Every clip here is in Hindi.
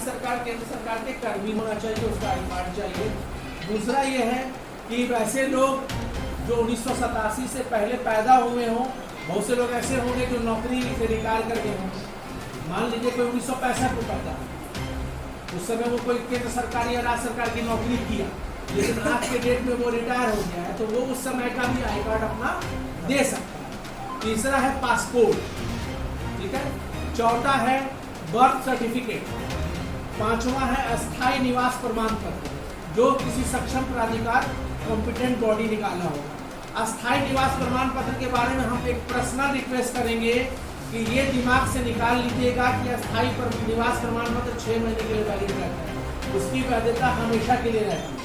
राज्य सरकार केंद्र सरकार के कर्मी होना चाहिए, उसका आई कार्ड चाहिए। दूसरा ये है कि वैसे लोग जो 1987 से पहले पैदा हुए हों, बहुत से लोग ऐसे होंगे जो नौकरी से रिटायर करके हों। मान लीजिए कोई 1965 में पैदा है, उस समय वो कोई केंद्र सरकार या राज्य सरकार की नौकरी किया, लेकिन आज के डेट में वो रिटायर हो गया है, तो वो उस समय का भी आई कार्ड अपना दे सकता है। तीसरा है पासपोर्ट, ठीक है। चौथा है बर्थ सर्टिफिकेट। पांचवा है अस्थायी निवास प्रमाण पत्र, जो किसी सक्षम प्राधिकार कॉम्पिटेंट बॉडी निकाला होगा। अस्थायी निवास प्रमाण पत्र के बारे में हम एक पर्सनल रिक्वेस्ट करेंगे कि ये दिमाग से निकाल लीजिएगा कि अस्थायी निवास प्रमाण पत्र 6 महीने के लिए वैलिड रहता है, उसकी वैधता हमेशा के लिए रहती है,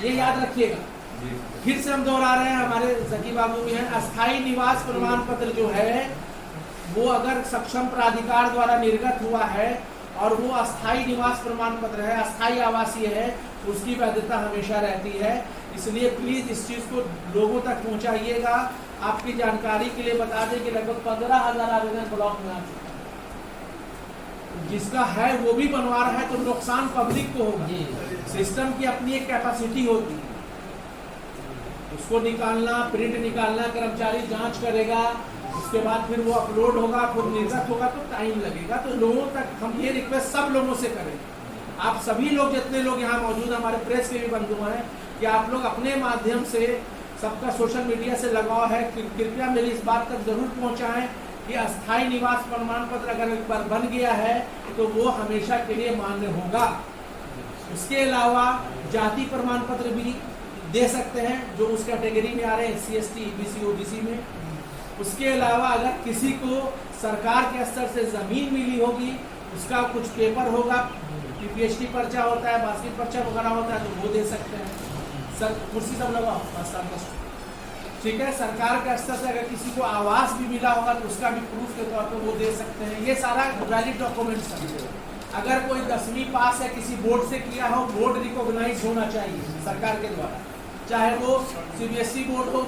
ये याद रखिएगा। फिर से हम दोहरा रहे हैं, हमारे जकी बाबू भी हैं। अस्थायी निवास प्रमाण पत्र जो है वो अगर सक्षम प्राधिकार द्वारा निर्गत हुआ है और वो अस्थायी निवास प्रमाण पत्र है, अस्थायी आवासीय है, उसकी वैधता हमेशा रहती है। इसलिए प्लीज इस चीज को लोगों तक पहुंचाइएगा। आपकी जानकारी के लिए बता दें कि लगभग 15,000 आवेदन ब्लॉक में आ चुका है। जिसका है वो भी बनवा रहा है, तो नुकसान पब्लिक को होगा। सिस्टम की अपनी एक कैपेसिटी होती है, उसको निकालना, प्रिंट निकालना, कर्मचारी जांच करेगा, उसके बाद फिर वो अपलोड होगा, फिर निर्गत होगा, तो टाइम लगेगा। तो लोगों तक हम ये रिक्वेस्ट सब लोगों से करें, आप सभी लोग जितने लोग यहाँ मौजूद, हमारे प्रेस के भी बंधु हैं, कि आप लोग अपने माध्यम से, सबका सोशल मीडिया से लगाव है, कृपया मेरी इस बात तक जरूर पहुँचाएं कि अस्थायी निवास प्रमाण पत्र अगर एक बार बन गया है तो वो हमेशा के लिए मान्य होगा। उसके अलावा जाति प्रमाण पत्र भी दे सकते हैं जो उस कैटेगरी में आ रहे हैं, SC ST EBC OBC में। उसके अलावा अगर किसी को सरकार के स्तर से जमीन मिली होगी, उसका कुछ पेपर होगा, PhD पर्चा होता है, बास्केट पर्चा वगैरह होता है, तो वो दे सकते हैं। सर कुर्सी सब लगाओ, ठीक है। सरकार के स्तर से अगर किसी को आवास भी मिला होगा तो उसका भी प्रूफ के तौर पर वो दे सकते हैं। ये सारा वैलिड डॉक्यूमेंट्स है। अगर कोई 10वीं पास है, किसी बोर्ड से किया हो, बोर्ड रिकॉग्नाइज होना चाहिए सरकार के द्वारा, चाहे वो CBSE बोर्ड हो,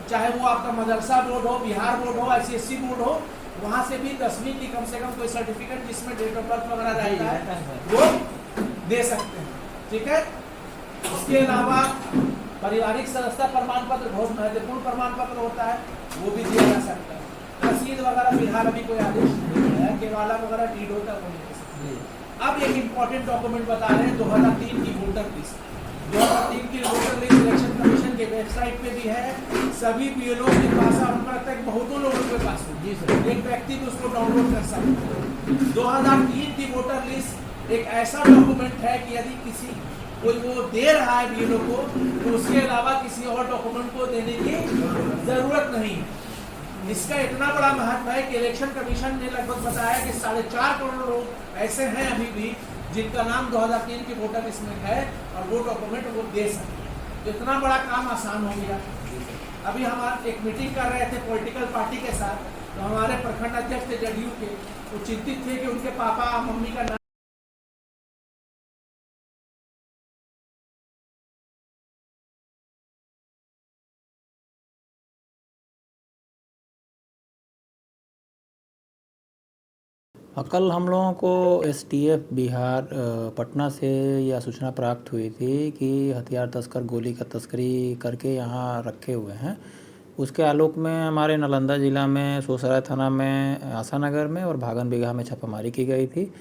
चाहे वो आपका मदरसा बोर्ड हो, बिहार बोर्ड हो, ICSE बोर्ड हो, वहाँ से भी 10वीं की कम से कम कोई सर्टिफिकेट जिसमें डेट ऑफ बर्थ वगैरह रहता है वो दे सकते हैं, ठीक है। उसके अलावा पारिवारिक सदस्यता प्रमाण पत्र बहुत महत्वपूर्ण प्रमाण पत्र होता है, वो भी दिया जा सकता है। रसीद वगैरह फिलहाल अभी कोई आदेश नहीं है, केवाला वगैरह डीड होता है वो नहीं दे सकते। अब एक इम्पोर्टेंट डॉक्यूमेंट बता रहे हैं, 2003 की वोटर लिस्ट। 2003 की वोटर लिस्ट इलेक्शन कमीशन के वेबसाइट पे भी है, सभी BLO के पास, तक बहुतों लोगों के पास जी सर, एक व्यक्ति भी उसको डाउनलोड कर सकता है। 2003 की वोटर लिस्ट एक ऐसा डॉक्यूमेंट है कि यदि किसी कोई वो दे रहा है BLO को, तो उसके अलावा किसी और डॉक्यूमेंट को देने की जरूरत नहीं है। इसका इतना बड़ा महत्व है कि इलेक्शन कमीशन ने लगभग बताया कि 4.5 करोड़ लोग ऐसे हैं अभी भी जिनका नाम 2003 की वोटर लिस्ट में है और वो डॉक्यूमेंट वो दे सकते। इतना बड़ा काम आसान हो गया। अभी हम एक मीटिंग कर रहे थे पॉलिटिकल पार्टी के साथ, तो हमारे प्रखंड अध्यक्ष थे JDU के, वो चिंतित थे कि उनके पापा मम्मी का कल हम लोगों को STF बिहार पटना से यह सूचना प्राप्त हुई थी कि हथियार तस्कर गोली का तस्करी करके यहाँ रखे हुए हैं। उसके आलोक में हमारे नालंदा ज़िला में सोसराय थाना में, आशानगर में और भागन बिगहा में छापामारी की गई थी।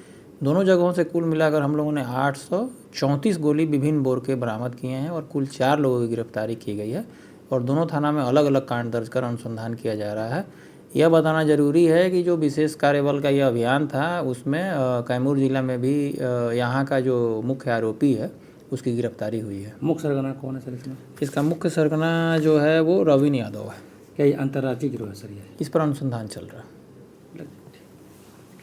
दोनों जगहों से कुल मिलाकर हम लोगों ने 834 गोली विभिन्न बोर के बरामद किए हैं और कुल 4 लोगों की गिरफ्तारी की गई है और दोनों थाना में अलग अलग कांड दर्ज कर अनुसंधान किया जा रहा है। यह बताना जरूरी है कि जो विशेष कार्यबल का यह अभियान था उसमें कैमूर जिला में भी यहाँ का जो मुख्य आरोपी है उसकी गिरफ्तारी हुई है। मुख्य सरगना कौन है सर इसमें? इसका मुख्य सरगना जो है वो रवीन यादव है। क्या ये अंतर्राज्यीय गिरोह है सर? ये इस पर अनुसंधान चल रहा है।